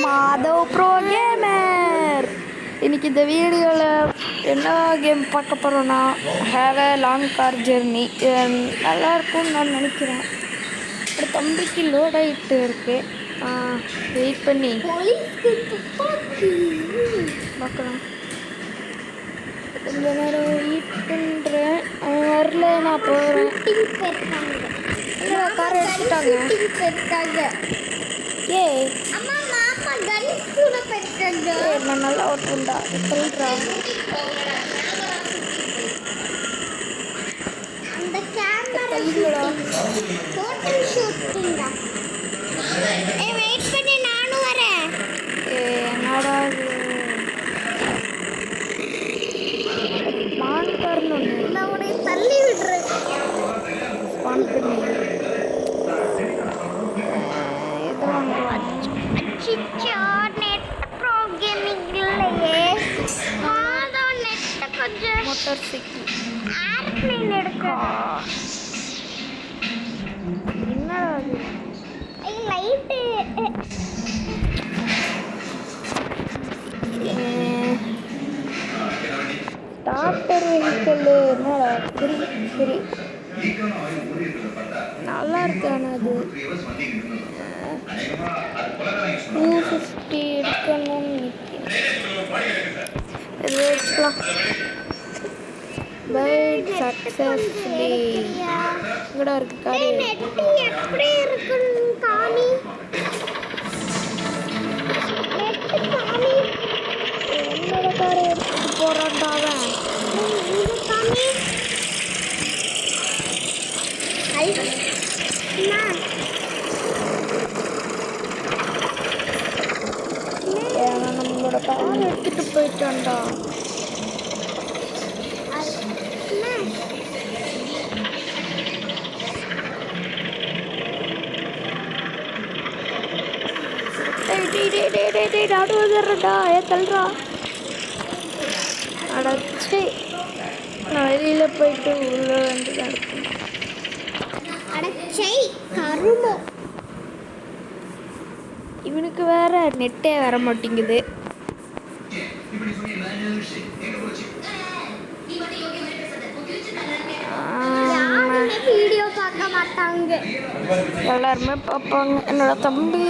Madhav bro gamer. இன்னைக்கு இந்த வீடியோவில் என்ன கேம் பார்க்க போகிறோன்னா have a long car journey. நல்லா இருக்கும்னு நான் நினைக்கிறேன். ஒரு தம்பிக்கு லோட் ஆகிட்டு இருக்கு. வெயிட் பண்ணி பார்க்கலாம். கொஞ்ச நேரம் வெயிட் பண்ணுறேன். அவன் வரல, நான் போகிறேன். காரை எடுத்துட்டாங்க. ஏ நான் நல்லா ஓட்டுண்டா சொல்றா. அந்த கேமரா ஹோட்டல் ஷூட்டிங்கா. வெயிட் பண்ணி நானும் வரேன். என்னடா ஸ்பான் பண்ணணும். நான் உன்னை தள்ளி விடுறேன். ஸ்பான் பண்ணி அச்சிச்சோ, நெட் ப்ரோகிராமிங் இல்லையே. அதான் நெட்டை கொஞ்சம் மோட்டார் சைக்கிள் ஏர்ப்ளேன் எடுக்க. என்னடா அது? Light doctor vehicle. என்னடா சரி சரி நல்லா இருக்கு. ஆனால் அது 250 எடுக்கணும்னு இது வச்சுக்கலாம். பட் சக்ஸஸ்ஃபுல்லி இங்கடா இருக்கு காரு. நெட்டு எப்படி இருக்குன்னு காமி. நெட்டு காமி. என்னோட காரை எடுத்துட்டு போறான்டா அவன். இங்க காமி. நம்மளோட காரை எடுத்துட்டு போயிட்டான்டா. நடுவதுடா தள்ளுறா. அடச்சே, நான் வெளியில் போயிட்டு உள்ள வந்து நடக்கணும். அடச்சை கருமோ. இவனுக்கு வேற நெட்டே வர மாட்டேங்குது. வீடியோ பார்க்க மாட்டாங்க. எல்லாருமே பார்ப்பாங்க. என்னோட தம்பி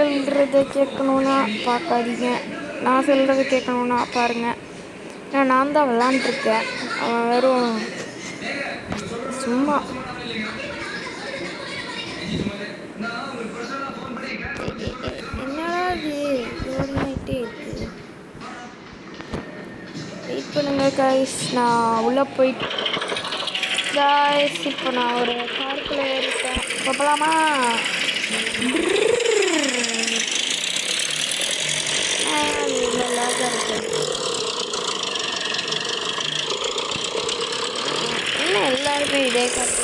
சொல்கிறது கேட்கணுன்னா பார்க்காதீங்க. நான் சொல்கிறது கேட்கணுன்னா பாருங்கள். நான் தான் விளாண்டுருக்கேன். அவன் வெறும் சும்மா என்னடா இது ஓடிக்கிட்டே இருக்கு. வெயிட் பண்ணுங்க கைஸ், நான் உள்ளே போயிட்டு கைஸ் இப்போ நான் ஒரு காருக்குள்ளே இருக்கேன். போகலாமா? என்ன எல்லாருமே இதே கார்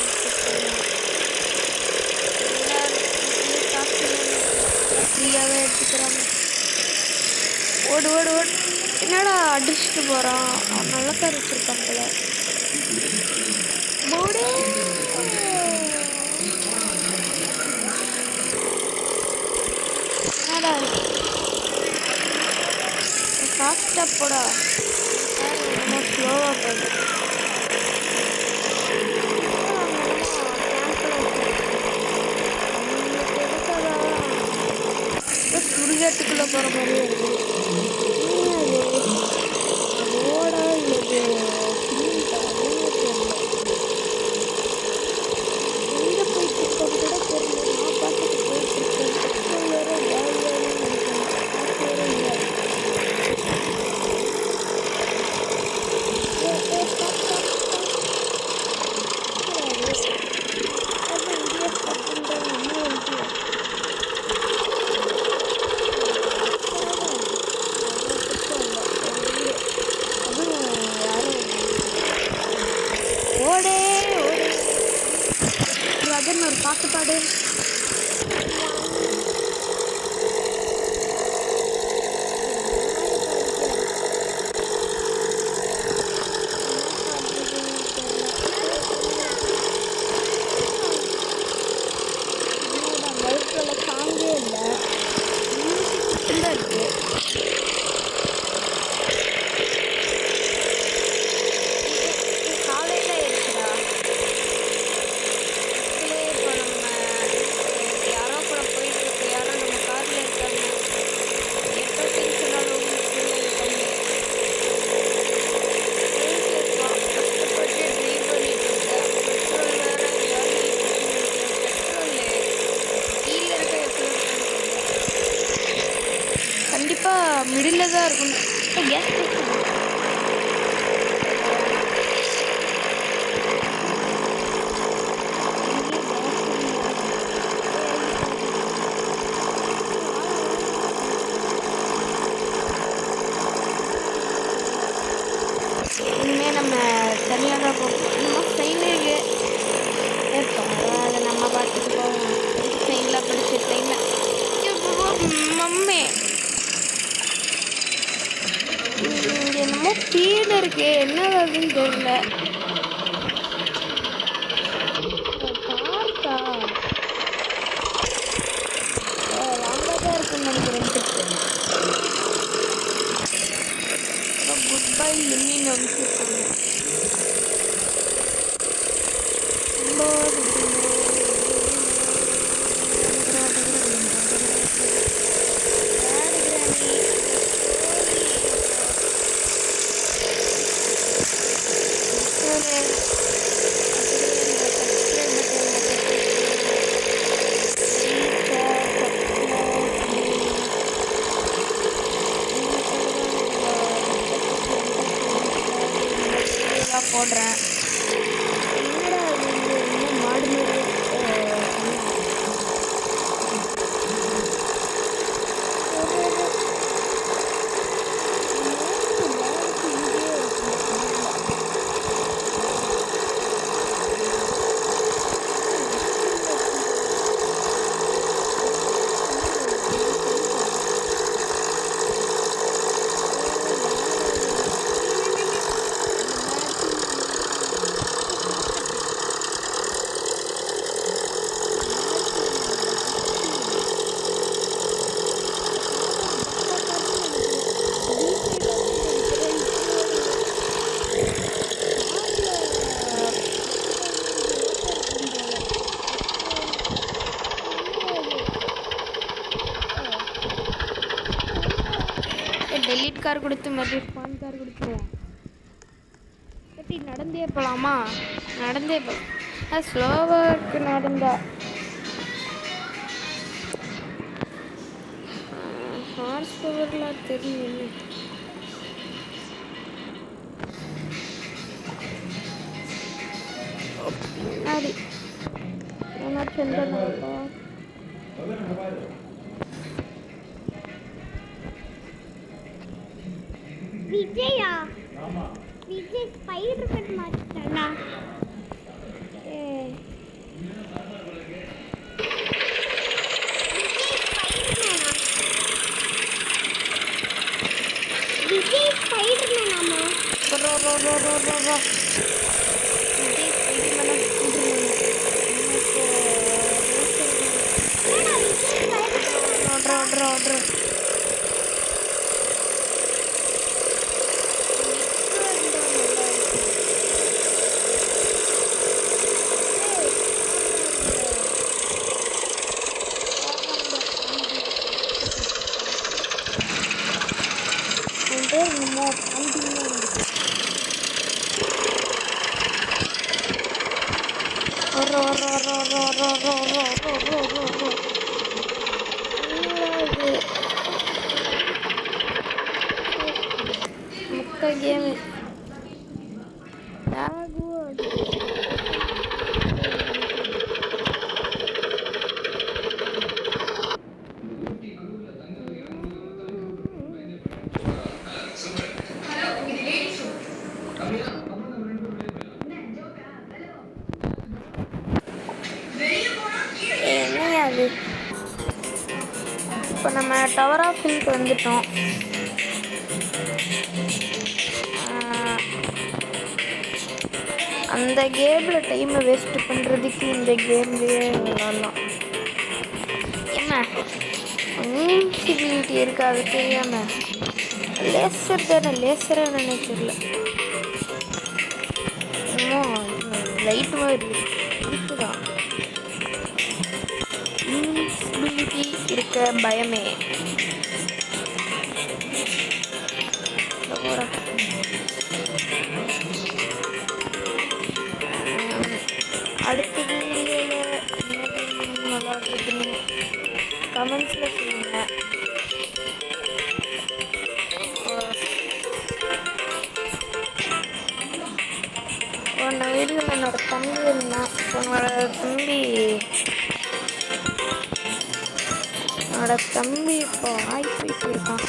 ஃப்ரீயாகவே எடுத்துக்கிறாங்க. ஓடு ஓடு ஓடு. என்னடா அடிச்சுட்டு போகிறான். அவன் நல்ல கார் வச்சுருக்கான் போல. போடு. என்னடா ஃபாஸ்ட்டாக போடா. ரொம்ப ஸ்லோவாக போகுது. சுடுகாட்டுக்குள்ளே போகிற மாதிரியே இருக்குது. ரோடா இல்லை எங்கே போயிட்டு இருக்கோம் கூட தெரியல. நான் பார்த்துட்டு போயிட்டு இருக்கேன். வேறு ஜாலியாக ஓடே ஓடே. ரகன் ஒரு பாட்டு பாடு. கேஸ் இனிமேல் நம்ம தனியாக தான் போகணும். இன்னும் ட்ரெயினு அதை நம்ம பார்த்துட்டு போவோம். ட்ரெயினில் படிச்சு ட்ரெயினில் மம்மே இங்கே என்னமோ ஸ்பீடு இருக்கு, என்ன வருதுன்னு தெரியல. பார்க்கா லாங்காக தான் இருக்குன்னு நினைக்கிறேன். குட் பை இன்னின்னு அனுப்பிச்சிருக்காங்க. போடுறேன். என்னடா இன்னும் மாடு டெலிட் கார் கொடுத்து மறுபடியும் ஸ்பான் கார் கொடுத்துருவோம். கட்டி நடந்தே போகலாமா? நடந்தே போகலாம். ஸ்லோவாக நடந்தா ஹார்ஸ் பவர்லாம் தெரியும். பின்னாடி ஏன்னா சென்றா விஜயா விஜய் ஸ்பைடர்மேன் மாத்திட்டானா? விஜய் ஸ்பைடர்மேனாமா? முக்க கேமு என்னையாது. இப்போ நம்ம டவர் ஆஃப் ஹில்க்கு வந்துட்டோம். அந்த கேமில் டைமை வேஸ்ட் பண்ணுறதுக்கு இந்த கேம்லேயே விளாட்லாம். என்ன இன்சிபிலிட்டி இருக்குது அது தெரியாமல் லேசர் தானே, லேசராக நினைச்சிடல. இன்னும் லைட் மாதிரி இருக்குதான். இன்சிபிலிட்டி இருக்க பயமே. அடுத்த வீடியோவில் நல்லா இருக்குன்னு கமெண்ட்ஸில் சொல்லுங்கள். என்னோட தம்பி இருந்தான். என்னோட தம்பி இப்போ ஆய் போயிட்டு இருக்கான்.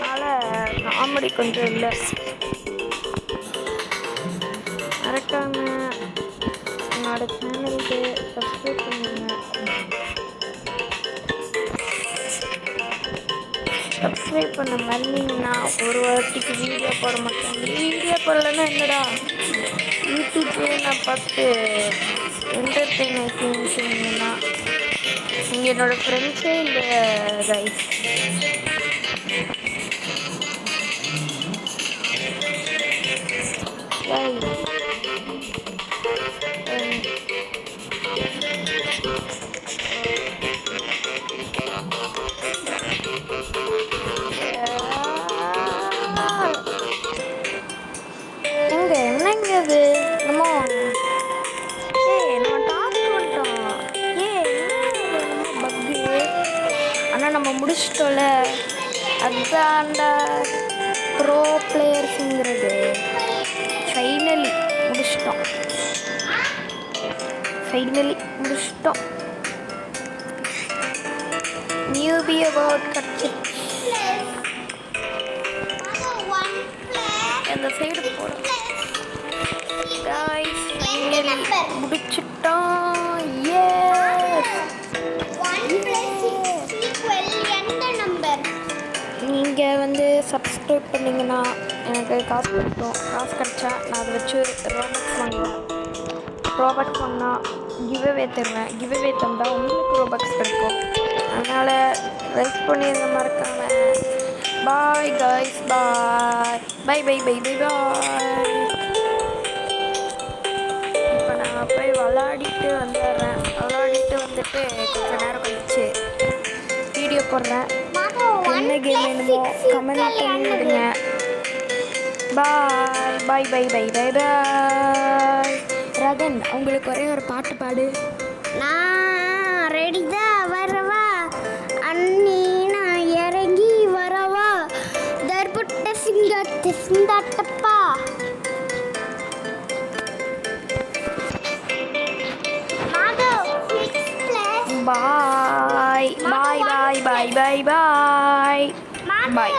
அதனால் காமெடி கொஞ்சம் இல்லை. மறக்காம என்னோட சேனலுக்கு சப்ஸ்கிரைப் பண்ணுங்க. சப்ஸ்கிரைப் பண்ண மறந்தீங்கன்னா ஒரு வாரத்துக்கு வீடியோ போட மாட்டேன். வீடியோ போடலன்னா என்னடா யூடியூப்லேயே நான் பார்த்து என்டர்டெயின் ஆகின்னு சொன்னீங்கன்னா நீங்கள் என்னோடய ஃப்ரெண்ட்ஸே இல்லை கைஸ். என்னங்க அது நம்ம டாஸ்க் பண்ணிட்டோம். பக்கு ஆனால் நம்ம முடிச்சிட்டோம்ல. அதுதான்டா ப்ரோ பிளேயர்ஸுங்கிறது. ஃபைனலி முடிச்சிட்டோம். நியூபி அபவுட் கட்சிச்சு அந்த சைடு போகிறோம். guys finally முடிச்சிட்டோம். நீங்கள் வந்து சப்ஸ்கிரைப் பண்ணிங்கன்னா எனக்கு காசு கிடைக்கும். காசு கிடச்சா நான் அதை வச்சு ரோபக்ஸ் வாங்குவேன். ரோபக்ஸ் வாங்கினா கிவ்அவே தருவேன். கிவ்அவே தந்தால் உங்களுக்கு ரோபக்ஸ் கிடைக்கும். அதனால் லைக் பண்ணிடுங்க மறக்காம. பாய் காய்ஸ், பாய். இப்போ நான் போய் விளாடிட்டு வந்துடுறேன். விளாடிட்டு வந்துட்டு கொஞ்சம் நேரம் கழிச்சு வீடியோ போடுறேன். என்ன கேம் வேணுமோ கமெண்ட் பண்ணி விடுங்க. பாய். ரகன், உங்களுக்கு ஒரே ஒரு பாட்டு பாடு. நான் ரெடி தான், வரவா அண்ணி, நான் இறங்கி வரவா, தர்புட்ட சிங்கத்தை சிந்தாட்டப்பா. பாய்.